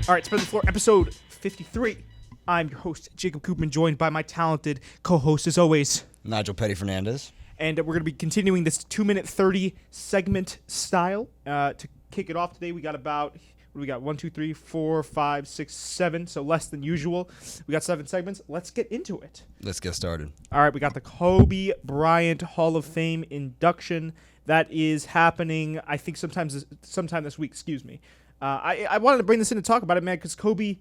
All right, Spread the Floor, episode 53. I'm your host, Jacob Koopman, joined by my talented co-host, as always, Nigel Petty Fernandez. And we're going to be continuing this 2-minute 30 segment style. To kick it off today, we got about, what do we got? 1, 2, 3, 4, 5, 6, 7, so less than usual. We got 7 segments. Let's get into it. Let's get started. All right, we got the Kobe Bryant Hall of Fame induction. That is happening, I think, sometime this week, excuse me. I wanted to bring this in and talk about it, man, because Kobe,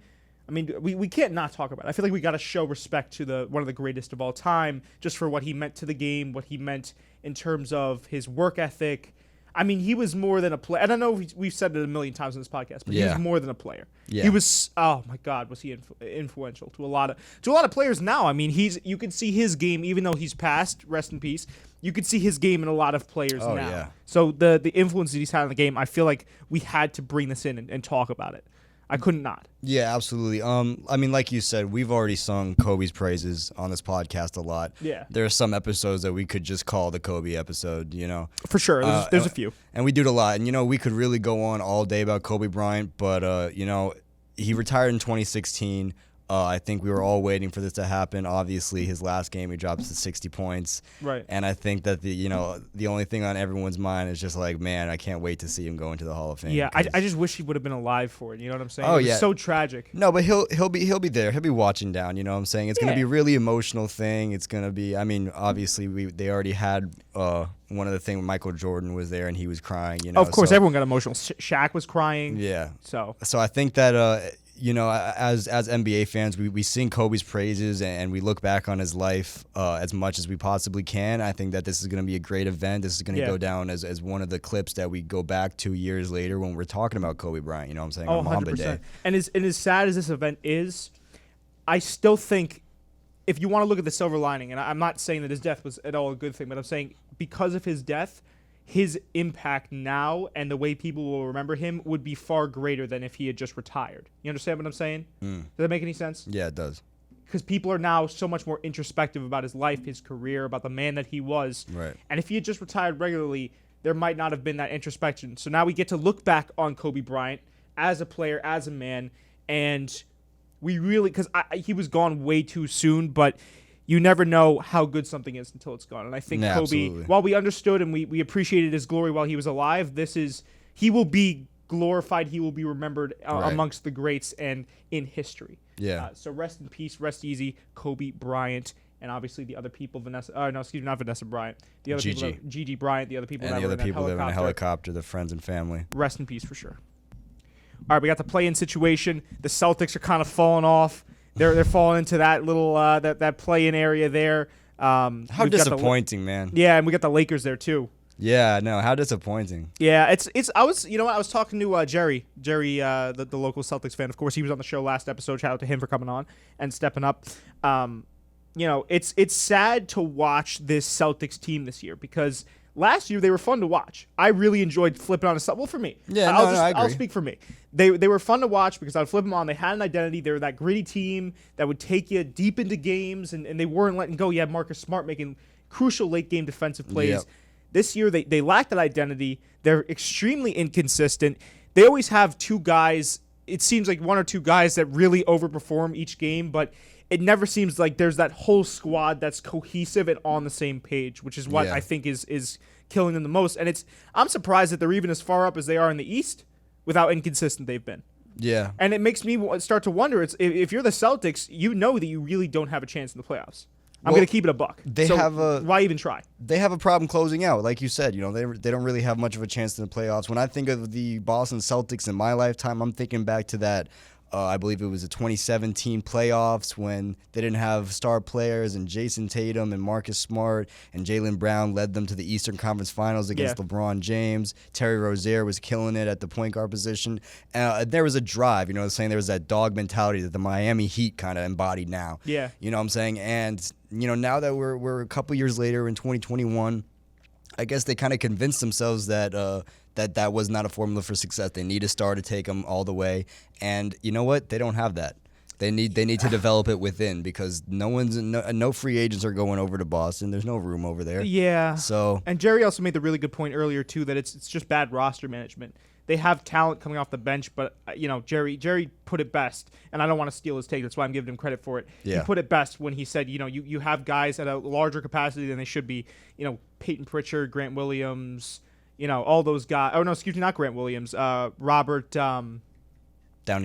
I mean, we can't not talk about it. I feel like we got to show respect to one of the greatest of all time, just for what he meant to the game, what he meant in terms of his work ethic. I mean, he was more than a player. And I know we've said it a million times in this podcast, but he was more than a player. Yeah. He was, oh my God, was he influential to a lot of players now. I mean, you can see his game, even though he's passed, rest in peace. You could see his game in a lot of players now. Yeah. So the influence that he's had on the game, I feel like we had to bring this in and talk about it. I couldn't not. Yeah, absolutely. I mean, like you said, we've already sung Kobe's praises on this podcast a lot. Yeah. There are some episodes that we could just call the Kobe episode, you know. For sure. There's a few. And we do it a lot. And, you know, we could really go on all day about Kobe Bryant, but, you know, he retired in 2016. I think we were all waiting for this to happen. Obviously, his last game, he drops to 60 points. Right. And I think that the only thing on everyone's mind is just like, man, I can't wait to see him go into the Hall of Fame. Yeah, I just wish he would have been alive for it. You know what I'm saying? Oh, it was so tragic. No, but he'll be there. He'll be watching down. You know what I'm saying? It's gonna be a really emotional thing. It's gonna be. I mean, obviously, they already had one of the things. Michael Jordan was there and he was crying. You know, of course, everyone got emotional. Shaq was crying. Yeah. So I think that. You know, as NBA fans, we sing Kobe's praises and we look back on his life as much as we possibly can. I think that this is going to be a great event. This is going to go down as one of the clips that we go back 2 years later when we're talking about Kobe Bryant. You know what I'm saying? Oh, on Mamba 100%. Day. And as sad as this event is, I still think if you want to look at the silver lining, and I'm not saying that his death was at all a good thing, but I'm saying because of his death, his impact now and the way people will remember him would be far greater than if he had just retired. You understand what I'm saying? Does that make any sense? Yeah, it does. Because people are now so much more introspective about his life, his career, about the man that he was. Right. And if he had just retired regularly, there might not have been that introspection. So now we get to look back on Kobe Bryant as a player, as a man, and we really, because he was gone way too soon, but you never know how good something is until it's gone. And I think Kobe, absolutely. While we understood and we appreciated his glory while he was alive, he will be glorified. He will be remembered amongst the greats and in history. Yeah. So rest in peace, rest easy, Kobe Bryant, and obviously the other people, not Vanessa Bryant. The other Gigi. people, Gigi Bryant, the other people And that the were other in people that that were in a helicopter, the friends and family. Rest in peace for sure. All right, we got the play-in situation. The Celtics are kind of falling off. They're falling into that little that play-in area there. How disappointing, man. Yeah, and we got the Lakers there too. Yeah, no, how disappointing. Yeah, it's. I was talking to Jerry, the local Celtics fan. Of course, he was on the show last episode. Shout out to him for coming on and stepping up. It's sad to watch this Celtics team this year because last year they were fun to watch. I really enjoyed flipping on a Well, for me, yeah, I agree. I'll speak for me. They were fun to watch because I'd flip them on. They had an identity. They were that gritty team that would take you deep into games, and they weren't letting go. You had Marcus Smart making crucial late game defensive plays. Yep. This year they lack that identity. They're extremely inconsistent. They always have two guys. It seems like one or two guys that really overperform each game, but it never seems like there's that whole squad that's cohesive and on the same page, which is what I think is killing them the most. And I'm surprised that they're even as far up as they are in the East with how inconsistent they've been. Yeah. And it makes me start to wonder, if you're the Celtics, you know that you really don't have a chance in the playoffs. I'm going to keep it a buck. Why even try? They have a problem closing out. Like you said, they don't really have much of a chance in the playoffs. When I think of the Boston Celtics in my lifetime, I'm thinking back to that I believe it was the 2017 playoffs when they didn't have star players, and Jason Tatum and Marcus Smart and Jaylen Brown led them to the Eastern Conference Finals against LeBron James. Terry Rozier was killing it at the point guard position. There was a drive, saying there was that dog mentality that the Miami Heat kind of embodied now. Yeah. You know what I'm saying? And, now that we're a couple years later in 2021, I guess they kind of convinced themselves that that was not a formula for success. They need a star to take them all the way. And you know what? They don't have that. They need to develop it within because no free agents are going over to Boston. There's no room over there. Yeah. So and Jerry also made the really good point earlier too that it's just bad roster management. They have talent coming off the bench, but Jerry put it best, and I don't want to steal his take. That's why I'm giving him credit for it. Yeah. He put it best when he said, you have guys at a larger capacity than they should be. Peyton Pritchard, Grant Williams, all those guys. Oh no, excuse me, not Grant Williams. Robert Downey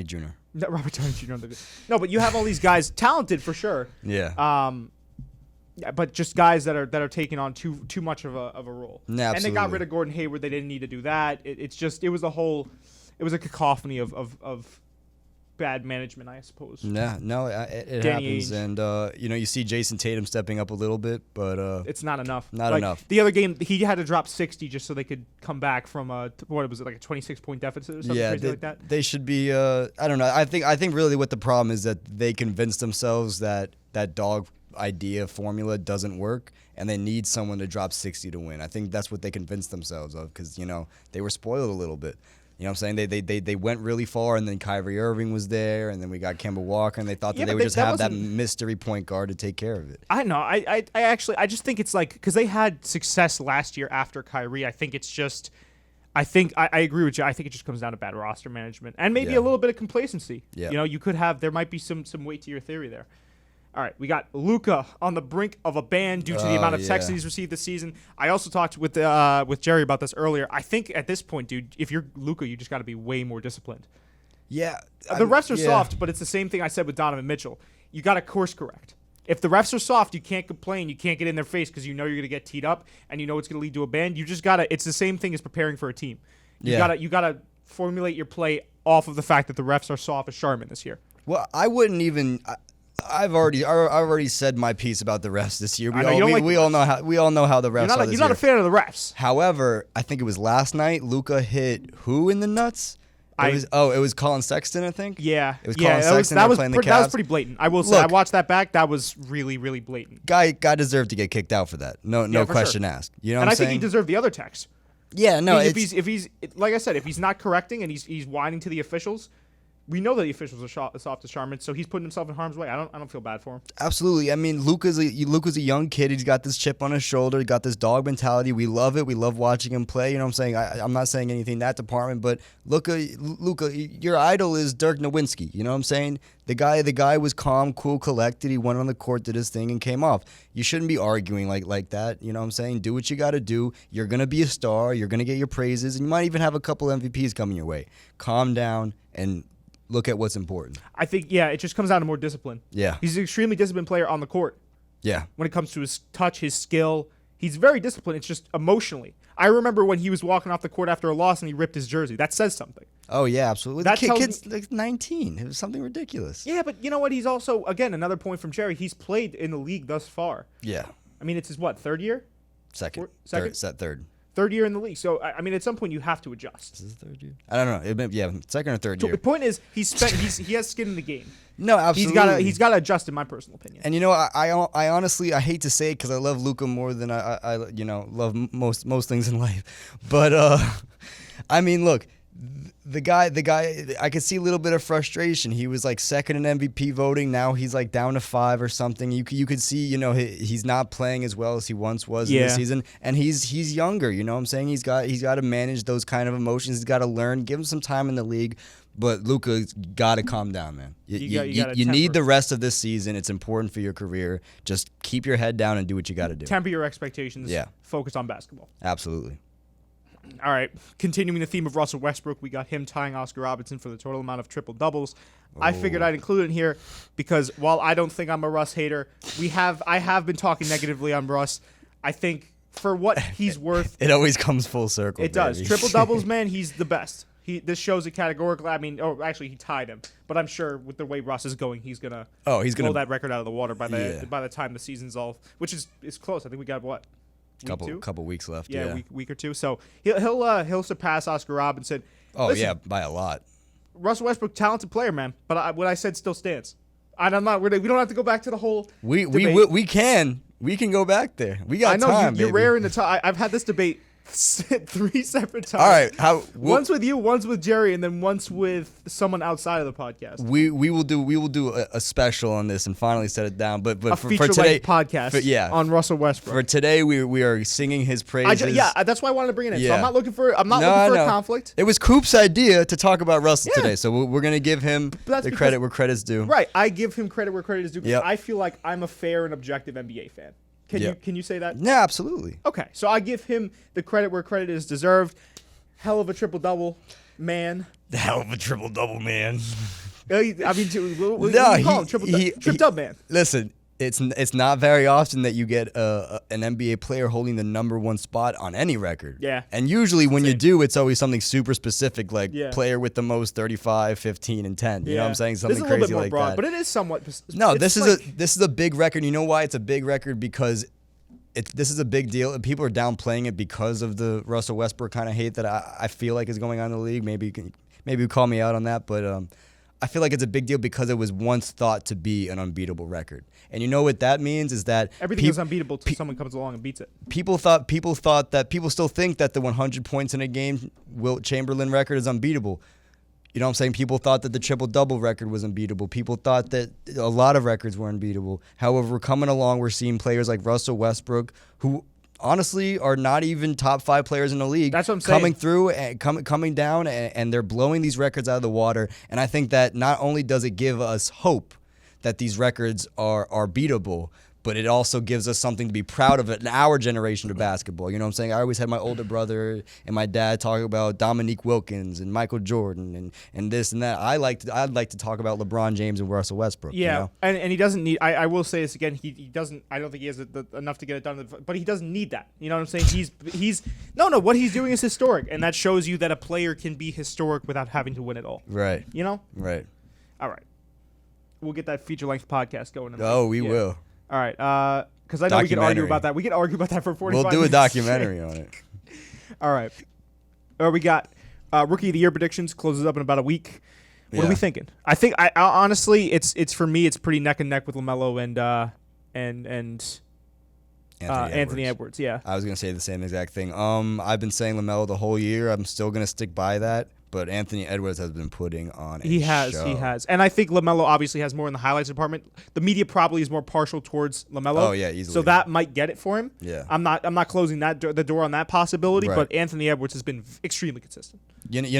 Jr. No, Robert Downey Jr. No, but you have all these guys, talented for sure. Yeah. But just guys that are taking on too much of a role. Yeah, and they got rid of Gordon Hayward. They didn't need to do that. It was a cacophony of bad management, I suppose. Yeah, no, it Danny happens, Ainge. and you see Jason Tatum stepping up a little bit, but it's not enough. Not enough. The other game, he had to drop 60 just so they could come back from like a 26-point deficit or something crazy like that. They should be. I don't know. I think really what the problem is that they convinced themselves that dog idea formula doesn't work, and they need someone to drop 60 to win. I think that's what they convinced themselves of because they were spoiled a little bit. You know what I'm saying? They went really far, and then Kyrie Irving was there, and then we got Kemba Walker, and they thought that they would just have that mystery point guard to take care of it. I know. I just think it's like because they had success last year after Kyrie. I think it's just. I agree with you. I think it just comes down to bad roster management and maybe a little bit of complacency. Yeah. There might be some weight to your theory there. All right, we got Luka on the brink of a ban due to the amount of texts he's received this season. I also talked with Jerry about this earlier. I think at this point, dude, if you're Luka, you just got to be way more disciplined. Yeah. The refs are soft, but it's the same thing I said with Donovan Mitchell. You got to course correct. If the refs are soft, you can't complain. You can't get in their face because you know you're going to get teed up and you know it's going to lead to a ban. You just got to – it's the same thing as preparing for a team. You gotta formulate your play off of the fact that the refs are soft as Charmin this year. Well, I wouldn't even – I've already said my piece about the refs this year. We all know how the refs are this You're not a fan of the refs. However, I think it was last night Luka hit who in the nuts? It was Colin Sexton, I think. Yeah, it was Colin Sexton playing the Cavs. That was pretty blatant. I will say, I watched that back. That was really, really blatant. Guy deserved to get kicked out for that. No question asked. You know what I'm saying? And I think he deserved the other text. Yeah, no. If he's like I said, if he's not correcting and he's whining to the officials. We know that the officials are soft as Charmin, so he's putting himself in harm's way. I don't feel bad for him. Absolutely. I mean, Luka's a young kid. He's got this chip on his shoulder. He got this dog mentality. We love it. We love watching him play. You know what I'm saying? I'm not saying anything in that department, but Luka, your idol is Dirk Nowitzki. You know what I'm saying? The guy was calm, cool, collected. He went on the court, did his thing, and came off. You shouldn't be arguing like that. You know what I'm saying? Do what you got to do. You're going to be a star. You're going to get your praises, and you might even have a couple MVPs coming your way. Calm down and look at what's important. I think, it just comes down to more discipline. Yeah. He's an extremely disciplined player on the court. Yeah. When it comes to his touch, his skill, he's very disciplined. It's just emotionally. I remember when he was walking off the court after a loss and he ripped his jersey. That says something. Oh, yeah, absolutely. That kid's like 19. It was something ridiculous. Yeah, but you know what? He's also, again, another point from Jerry. He's played in the league thus far. Yeah. I mean, it's his, third year? Second. Third. Third year in the league. So, I mean, at some point you have to adjust. Is this third year? I don't know. Second or third year. The point is, he has skin in the game. No, absolutely. He's got to adjust, in my personal opinion. And I honestly hate to say it because I love Luka more than I love most things in life. But I mean, look. The guy, I could see a little bit of frustration. He was like second in MVP voting. Now he's like down to 5 or something. You could see, he's not playing as well as he once was in the season. And he's younger. You know what I'm saying? He's got to manage those kind of emotions. He's got to learn. Give him some time in the league. But Luka's got to calm down, man. You need the rest of this season. It's important for your career. Just keep your head down and do what you got to do. Temper your expectations. Yeah. Focus on basketball. Absolutely. All right, continuing the theme of Russell Westbrook, we got him tying Oscar Robertson for the total amount of triple doubles. I figured I'd include it here because while I don't think I'm a Russ hater, I have been talking negatively on Russ. I think for what he's worth, it always comes full circle. It does. Triple doubles, man, he's the best. This shows it categorically. I mean, actually, he tied him, but I'm sure with the way Russ is going, he's gonna blow that record out of the water by the time the season's all, which is close. I think we got what. Couple weeks left. Yeah, week or two. So he'll surpass Oscar Robertson. Oh, listen, yeah, by a lot. Russell Westbrook, talented player, man. But what I said still stands. And I'm not. We don't have to go back to the whole. We can go back there. We got time. I know you're rare in the time. I've had this debate 3 separate times. All right, once with you, once with Jerry, and then once with someone outside of the podcast. We will do a special on this and finally set it down. But a for feature today, podcast on Russell Westbrook. For today, we are singing his praises. That's why I wanted to bring it in. Yeah. So I'm not looking for a conflict. It was Coop's idea to talk about Russell today, so we're gonna give him the credit where credit's due. Right, I give him credit where credit is due. Yep. I feel like I'm a fair and objective NBA fan. Can you say that? Yeah, absolutely. Okay, so I give him the credit where credit is deserved. Hell of a triple-double, man. The hell of a triple-double, man. I mean, what do you call him? Triple-dub man. Listen, it's not very often that you get an NBA player holding the number 1 spot on any record. Yeah. And usually when you do, it's always something super specific, like player with the most 35, 15, and 10. You know what I'm saying? Something crazy like that. This is a little bit more broad, but it is somewhat. No, this is a big record. You know why it's a big record? Because this is a big deal. People are downplaying it because of the Russell Westbrook kind of hate that I feel like is going on in the league. Maybe you call me out on that, but I feel like it's a big deal because it was once thought to be an unbeatable record. And you know what that means is that everything is unbeatable until someone comes along and beats it. People still think that the 100 points in a game Wilt Chamberlain record is unbeatable. You know what I'm saying? People thought that the triple-double record was unbeatable. People thought that a lot of records were unbeatable. However, coming along, we're seeing players like Russell Westbrook, who honestly are not even top 5 players in the league. That's what I'm saying. Coming through and coming down, and they're blowing these records out of the water. And I think that not only does it give us hope that these records are beatable, but it also gives us something to be proud of in our generation of basketball. You know what I'm saying? I always had my older brother and my dad talk about Dominique Wilkins and Michael Jordan and this and that. I'd like to talk about LeBron James and Russell Westbrook. Yeah, you know? and he doesn't need. I will say this again. He doesn't. I don't think he has enough to get it done. But he doesn't need that. You know what I'm saying? He's no. What he's doing is historic, and that shows you that a player can be historic without having to win it all. Right. You know. Right. All right. We'll get that feature-length podcast going. We will. All right, because I know we could argue about that. We could argue about that for 45 minutes. We'll do a documentary on it. All right. We got Rookie of the Year predictions. Closes up in about a week. What are we thinking? I think, I honestly, it's for me, it's pretty neck and neck with LaMelo and Anthony Edwards. Yeah. I was going to say the same exact thing. I've been saying LaMelo the whole year. I'm still going to stick by that. But Anthony Edwards has been putting on a show. He has. And I think LaMelo obviously has more in the highlights department. The media probably is more partial towards LaMelo. Oh, yeah, easily. So that might get it for him. Yeah. I'm not closing the door on that possibility, right. But Anthony Edwards has been extremely consistent. And he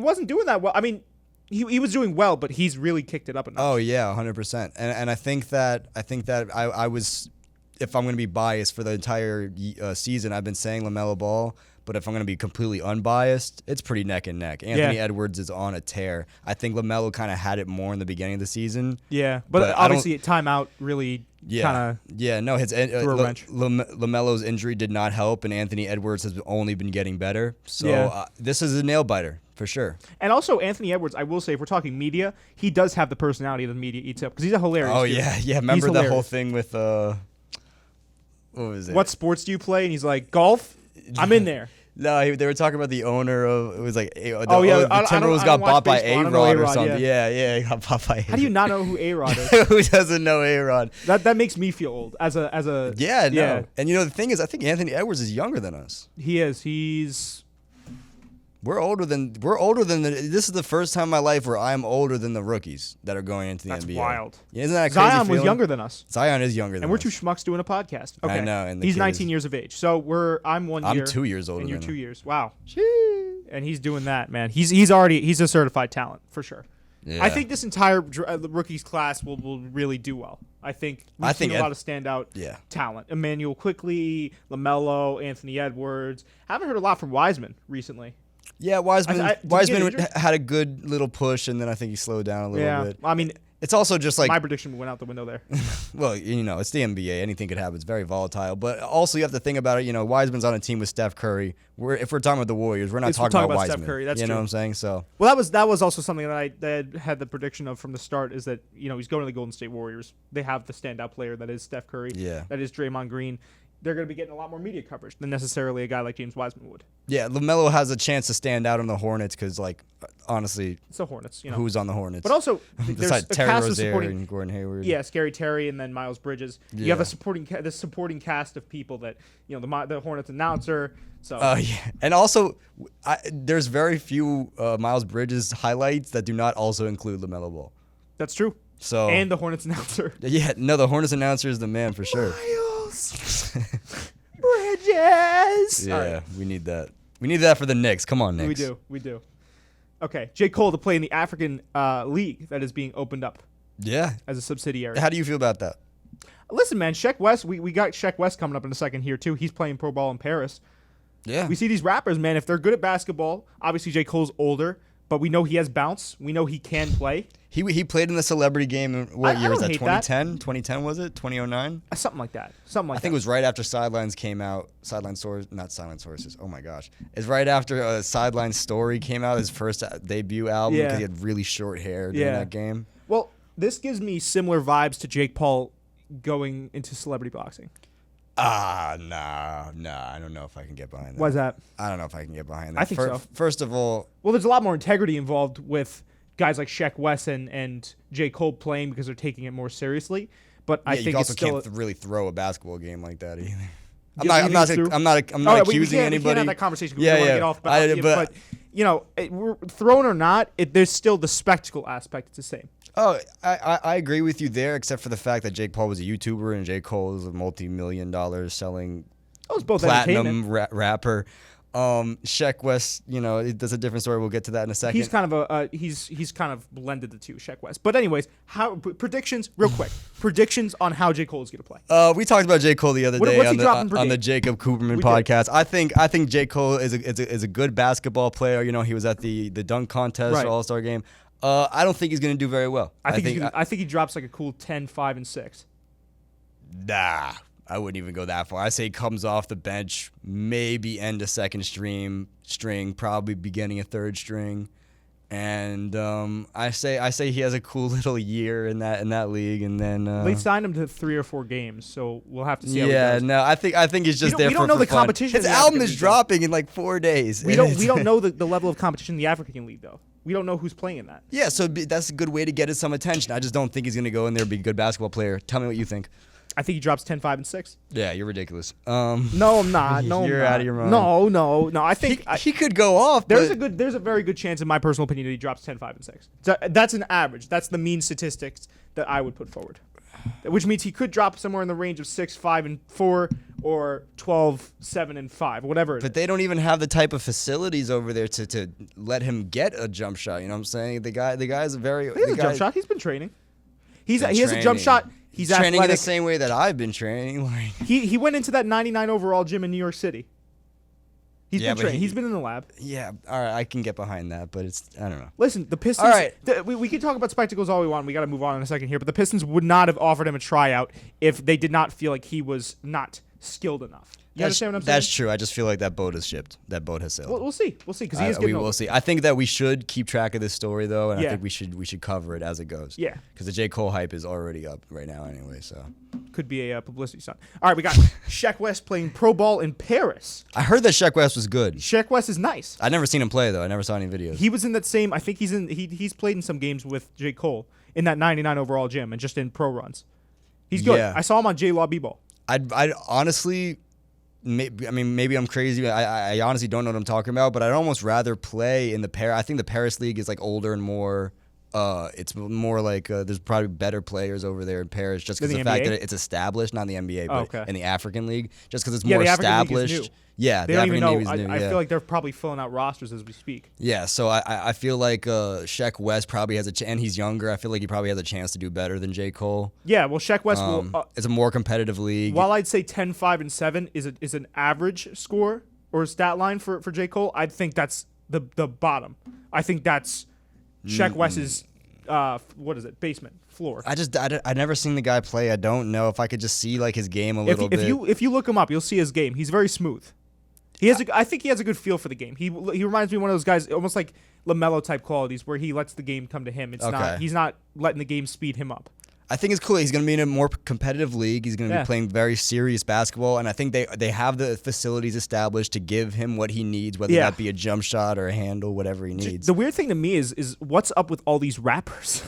wasn't doing that well. I mean, he was doing well, but he's really kicked it up a notch. Oh, yeah, 100%. And I think that I was, if I'm going to be biased for the entire season, I've been saying LaMelo Ball. But if I'm going to be completely unbiased, it's pretty neck and neck. Anthony Edwards is on a tear. I think LaMelo kind of had it more in the beginning of the season. Yeah, but obviously timeout really kind of threw a wrench. LaMelo's injury did not help, and Anthony Edwards has only been getting better. So this is a nail biter for sure. And also Anthony Edwards, I will say, if we're talking media, he does have the personality that the media eats up because he's a hilarious dude. Yeah. Remember the whole thing with what was it? What sports do you play? And he's like, golf. I'm in there. No, they were talking about the owner of it was like the Timberwolves got bought by A-Rod or something. Yeah, he got bought by A-Rod. How do you not know who A-Rod is? Who doesn't know A-Rod? That makes me feel old as a no. And the thing is, I think Anthony Edwards is younger than us. He is. He's We're older than this is the first time in my life where I'm older than the rookies that are going into the NBA. That's wild. Yeah, isn't that a crazy Zion feeling? Was younger than us. Zion is younger than us. And we're two schmucks doing a podcast. Okay. I know. And he's 19 years of age. So I'm 1 year. I'm 2 years older. And you're than 2 him. years. Wow. And he's doing that, man. He's a certified talent for sure. Yeah. I think this entire rookies class will really do well. I think we've seen a lot of standout talent. Emmanuel Quickley, LaMelo, Anthony Edwards. Haven't heard a lot from Wiseman recently. Yeah, Wiseman had a good little push, and then I think he slowed down a little bit. I mean, it's also just like my prediction went out the window there. Well, it's the NBA. Anything could happen. It's very volatile. But also, you have to think about it. Wiseman's on a team with Steph Curry. If we're talking about the Warriors, we're not talking about Wiseman. Steph Curry. That's you true. know what I'm saying? So well, that was also something that I had the prediction of from the start is that he's going to the Golden State Warriors. They have the standout player that is Steph Curry. Yeah. That is Draymond Green. they're going to be getting a lot more media coverage than necessarily a guy like James Wiseman would. Yeah, LaMelo has a chance to stand out on the Hornets because, like, honestly, It's the Hornets, you know. who's on the Hornets? But also, there's besides a Terry cast of Rozier supporting. and Gordon Hayward. Yeah, Scary Terry and then Miles Bridges. You Yeah. have this supporting cast of people that the Hornets announcer. So Yeah, and also, there's very few Miles Bridges highlights that do not also include LaMelo Ball. that's true. So And the Hornets announcer. yeah, no, the Hornets announcer is the man for sure. Miles Bridges. Yeah, All right. we need that. We need that for the Knicks. Come on, Knicks. We do. Okay, J. Cole to play in the African league that is being opened up Yeah. as a subsidiary. How do you feel about that? Listen, man, Sheck Wes, we got Sheck Wes coming up in a second here, too. He's playing pro ball in Paris. Yeah. We see these rappers, man, if they're good at basketball, obviously J. Cole's older, but we know he has bounce. We know he can play. He played in the celebrity game in what I year was don't that? hate that. 2010? 2010 was it? 2009? Something like that. I think it was right after Sidelines came out. Not Silent Sources. Oh my gosh. It's right after Sideline Story came out, his first debut album, because he had really short hair during that game. Well, this gives me similar vibes to Jake Paul going into celebrity boxing. Nah. I don't know if I can get behind that. Why's that? I don't know if I can get behind that. I think so. First of all, Well, there's a lot more integrity involved with guys like Sheck Wes and J. Cole playing because they're taking it more seriously. But I think you also it's still can't really throw a basketball game like that either. I'm You not think it's true? accusing we anybody. can't have that conversation. We Yeah, don't want to yeah. get off. But you know, we're thrown or not, there's still the spectacle aspect. It's the same. Oh, I agree with you there, except for the fact that Jake Paul was a YouTuber and J. Cole is a multi-million-dollar selling That was both platinum rapper. Sheck Wes, there's a different story. We'll get to that in a second. He's kind of he's kind of blended the two, Sheck Wes. But anyways, predictions real quick. Predictions on how J. Cole is going to play. We talked about J. Cole the other day What's he dropping per on the game? Jacob Cooperman We podcast. I think J. Cole is a good basketball player. He was at the dunk contest Right. All-Star game. I don't think he's going to do very well. I think he drops like a cool 10, 5, and 6. Nah, I wouldn't even go that far. I say he comes off the bench, maybe end a second string, probably beginning a third string, and I say he has a cool little year in that league, and then They signed him to 3 or 4 games, so we'll have to see how he yeah, goes. no, I think he's just there. We don't know for the fun. competition His in the album African is League, dropping in like 4 days. We don't know the level of competition in the African League though. We don't know who's playing in that. Yeah, so that's a good way to get some attention. I just don't think he's going to go in there and be a good basketball player. Tell me what you think. I think he drops 10, 5, and 6. Yeah, you're ridiculous. No, I'm not. No, You're I'm not. out of your mind. No. I think he could go off. there's but a very good chance, in my personal opinion, that he drops 10, 5, and 6. That's an average. That's the mean statistics that I would put forward. Which means he could drop somewhere in the range of 6, 5, and 4, or 12, 7, and 5, whatever. But they don't even have the type of facilities over there to let him get a jump shot. You know what I'm saying? The guy is very. He has a jump shot. He's been training. He has a training. jump shot. He's training athletic. in the same way that I've been training. Like He went into that 99 overall gym in New York City. He's Yeah, been but training. He's been in the lab. yeah, all right, I can get behind that, but I don't know. Listen, the Pistons. All right. We can talk about spectacles all we want. We got to move on in a second here. But the Pistons would not have offered him a tryout if they did not feel like he was not skilled enough. You understand what I'm saying? That's true. I just feel like that boat has shipped. That boat has sailed. We'll see. We'll see because he is We getting will older. see. I think that we should keep track of this story though, and Yeah. I think we should cover it as it goes. Yeah. Because the J. Cole hype is already up right now anyway. So Could be a publicity stunt. All right, we got Sheck Wes playing pro ball in Paris. I heard that Sheck Wes was good. Sheck Wes is nice. I never seen him play though. I never saw any videos. He was in that same. I think he's played in some games with J. Cole in that 99 overall gym and just in pro runs. He's good. Yeah. I saw him on J Law B-ball. I'd honestly, maybe I'm crazy. I honestly don't know what I'm talking about, but I'd almost rather play in the Paris. I think the Paris league is like older and more. It's more like there's probably better players over there in Paris just because Than the the fact NBA? that it's established, not in the NBA, but okay. in the African league, just because it's Yeah, more the African League is established. new. Yeah, They the don't even African know. league is new. I Yeah. feel like they're probably filling out rosters as we speak. Yeah, so I feel like Sheck Wes probably has and he's younger. I feel like he probably has a chance to do better than J. Cole. Yeah, well, Sheck Wes will. It's a more competitive league. While I'd say 10, 5, and 7 is an average score or stat line for J. Cole, I think that's the bottom. I think that's Sheck Wes's what is it? Basement floor. I never seen the guy play. I don't know if I could just see like his game a little bit. If you look him up, you'll see his game. He's very smooth. I think he has a good feel for the game. He reminds me of one of those guys, almost like LaMelo type qualities, where he lets the game come to him. He's not letting the game speed him up. I think it's cool. He's going to be in a more competitive league. He's going to Yeah. be playing very serious basketball, and I think they have the facilities established to give him what he needs, whether Yeah. that be a jump shot or a handle, whatever he needs. The weird thing to me is what's up with all these rappers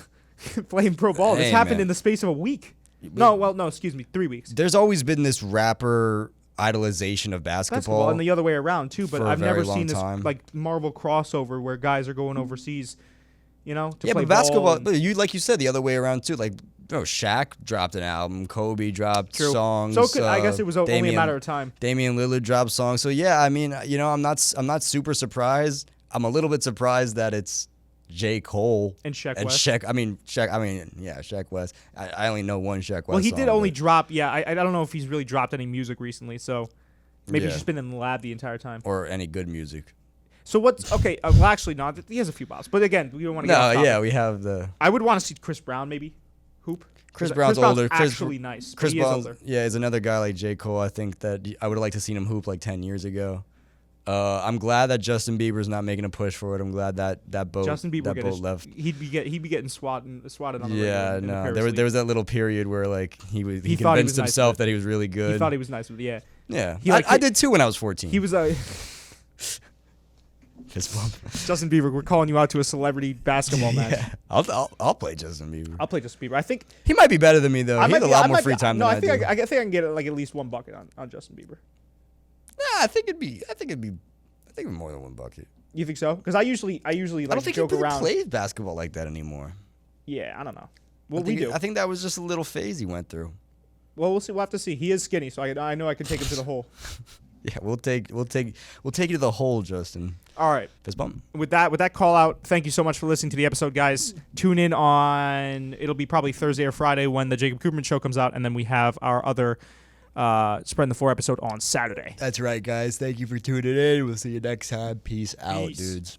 playing pro ball? This Hey, happened man. in the space of a week. No, excuse me, 3 weeks. There's always been this rapper idolization of basketball. And the other way around too, but for a I've never very long seen this time. like Marvel crossover where guys are going overseas, to Yeah, play but basketball, ball and- but like you said, the other way around too. Like, Shaq dropped an album, Kobe dropped True. songs. So I guess it was only a matter of time. Damian Lillard dropped songs. So yeah, I mean, I'm not super surprised. I'm a little bit surprised that it's J. Cole And Sheck Wes. Sheck Wes. I only know one Sheck Wes. Well, he did song, only but- drop. Yeah, I don't know if he's really dropped any music recently. So maybe he's Yeah. just been in the lab the entire time. or any good music. So what's okay? Well, actually, no. He has a few bops, but again, we don't want to. Get off No, topic. yeah, we have the I would want to see Chris Brown maybe hoop. Chris 'Cause Brown's older. Actually nice. Chris but he is Brown, older. yeah, is another guy like J. Cole. I think that I would have liked to seen him hoop like 10 years ago. I'm glad that Justin Bieber's not making a push for it. I'm glad that boat Justin Bieber that boat left. He'd be getting swatted on the Yeah, regular in the no, Paris there League. was that little period where like he thought he convinced was nice himself with it. that he was really good. He thought he was nice with it. Yeah. Yeah, He, like, I did too when I was 14. He was Fist bump. Justin Bieber. We're calling you out to a celebrity basketball match. Yeah, I'll play Justin Bieber. I'll play Justin Bieber. I think He might be better than me though. He has a lot more free time No, than I think do. I think I can get like at least one bucket on Justin Bieber. Nah, I think it'd be more than one bucket. You think so? Because I usually like I don't think he joke really around. plays basketball like that anymore. Yeah, I don't know. Well, I think, we do. I think that was just a little phase he went through. Well, we'll see. We'll have to see. He is skinny, so I know I can take him to the hole. Yeah, we'll take you to the hole, Justin. All right. Fist bump. With that call out, thank you so much for listening to the episode, guys. Tune in on it'll be probably Thursday or Friday when the Jacob Cooperman show comes out, and then we have our other Spreading the Floor episode on Saturday. That's right, guys. Thank you for tuning in. We'll see you next time. Peace out, Peace. dudes.